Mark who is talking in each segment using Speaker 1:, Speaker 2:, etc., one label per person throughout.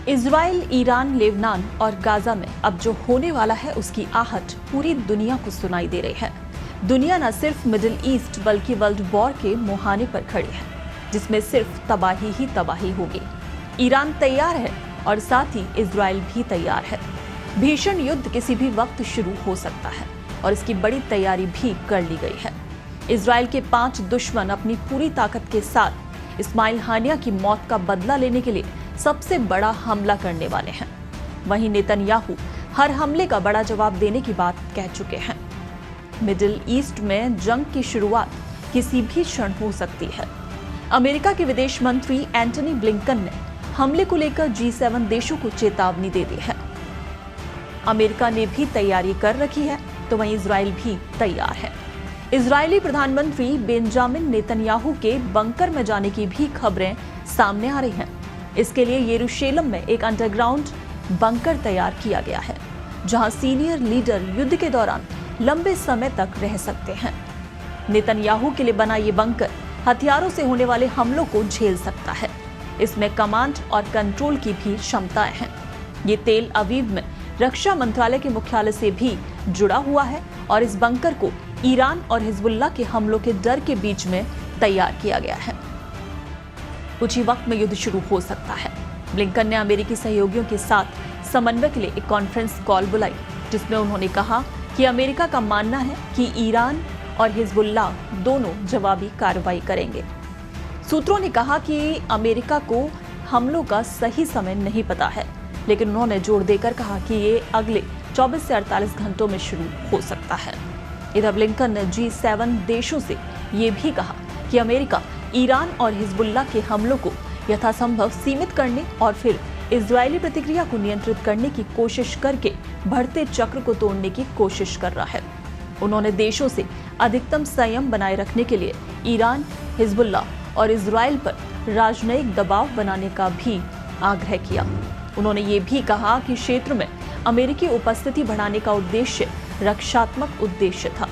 Speaker 1: Israel, Iran, Lebanon और Gaza में अब जो होने वाला है उसकी आहट पूरी दुनिया को सुनाई दे रही है। दुनिया न सिर्फ मिडिल ईस्ट बल्कि वर्ल्ड वॉर के मुहाने पर खड़ी है, जिसमें सिर्फ तबाही ही तबाही होगी। ईरान तैयार है और साथ ही इजराइल भी तैयार है। भीषण युद्ध किसी भी वक्त शुरू हो सकता है और इसकी बड़ी तैयारी भी कर ली गई है। इजराइल के 5 दुश्मन अपनी पूरी ताकत के साथ इस्माइल हानिया की मौत का बदला लेने के लिए सबसे बड़ा हमला करने वाले हैं। वहीं नेतन्याहू हर हमले का बड़ा जवाब देने की बात कह चुके हैं। मिडिल ईस्ट में जंग की शुरुआत किसी भी क्षण हो सकती है। अमेरिका के विदेश मंत्री एंटनी ब्लिंकन ने हमले को लेकर G7 देशों को चेतावनी दे दी है। अमेरिका ने भी तैयारी कर रखी है, तो वहीं इजराइल भी तैयार है। इजरायली प्रधानमंत्री बेंजामिन नेतन्याहू के बंकर में जाने की भी खबरें सामने आ रही हैं। इसके लिए यरूशलेम में एक अंडरग्राउंड बंकर तैयार किया गया है, जहां सीनियर लीडर युद्ध के दौरान लंबे समय तक रह सकते हैं। नेतन्याहू के लिए बना ये बंकर हथियारों से होने वाले हमलों को झेल सकता है। इसमें कमांड और कंट्रोल की भी क्षमताएं हैं। ये तेल अवीव में रक्षा मंत्रालय के मुख्यालय से भी जुड़ा हुआ है और इस बंकर को ईरान और हिजबुल्लाह के हमलों के डर के बीच में तैयार किया गया है। कुछ ही वक्त में युद्ध शुरू हो सकता है। ब्लिंकन ने अमेरिकी सहयोगियों के साथ समन्वय के लिए एक कॉन्फ्रेंस कॉल बुलाई, जिसमें उन्होंने कहा कि अमेरिका का मानना है कि ईरान और हिजबुल्लाह दोनों जवाबी कार्रवाई करेंगे। सूत्रों ने कहा कि अमेरिका को हमलों का सही समय नहीं पता है, लेकिन उन्होंने जोर देकर कहा कि ये अगले 24 से 48 घंटों में शुरू हो सकता है। इधर ब्लिंकन ने G7 देशों से ये भी कहा कि अमेरिका ईरान और हिजबुल्लाह के हमलों को यथासंभव सीमित करने और फिर इजरायली प्रतिक्रिया को नियंत्रित करने की कोशिश करके बढ़ते चक्र को तोड़ने की कोशिश कर रहा है। उन्होंने देशों से अधिकतम संयम बनाए रखने के लिए ईरान, हिजबुल्लाह और इजराइल पर राजनयिक दबाव बनाने का भी आग्रह किया। उन्होंने ये भी कहा कि क्षेत्र में अमेरिकी उपस्थिति बढ़ाने का उद्देश्य रक्षात्मक उद्देश्य था।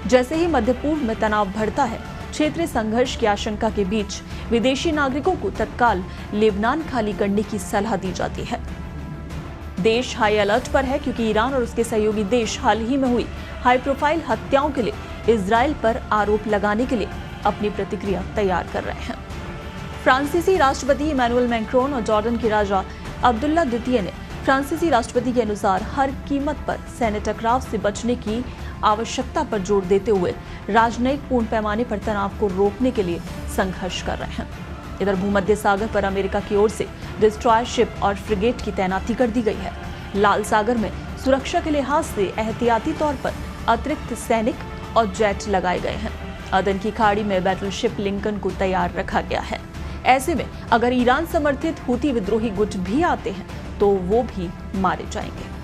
Speaker 1: जैसे ही मध्य पूर्व में तनाव बढ़ता है, क्षेत्रीय संघर्ष की आशंका के बीच विदेशी नागरिकों को तत्काल लेबनान खाली करने की सलाह दी जाती है। देश हाई अलर्ट पर है, क्योंकि ईरान और उसके सहयोगी देश हाल ही में हुई हाई प्रोफाइल हत्याओं के लिए इजराइल पर आरोप लगाने के लिए अपनी प्रतिक्रिया तैयार कर रहे हैं। फ्रांसीसी राष्ट्रपति इमैनुअल मैक्रोन और जॉर्डन के राजा अब्दुल्ला द्वितीय ने फ्रांसीसी राष्ट्रपति के अनुसार हर कीमत पर सैन्य टकराव से बचने की आवश्यकता पर जोर देते हुए राजनयिक पूर्ण पैमाने पर तनाव को रोकने के लिए संघर्ष कर रहे हैं। इधर भूमध्य सागर पर अमेरिका की ओर से डिस्ट्रॉयर शिप और फ्रिगेट की तैनाती कर दी गई है। लाल सागर में सुरक्षा के लिहाज से एहतियाती तौर पर अतिरिक्त सैनिक और जेट लगाए गए हैं। अदन की खाड़ी में बैटलशिप लिंकन को तैयार रखा गया है। ऐसे में अगर ईरान समर्थित हूती विद्रोही गुट भी आते हैं तो वो भी मारे जाएंगे।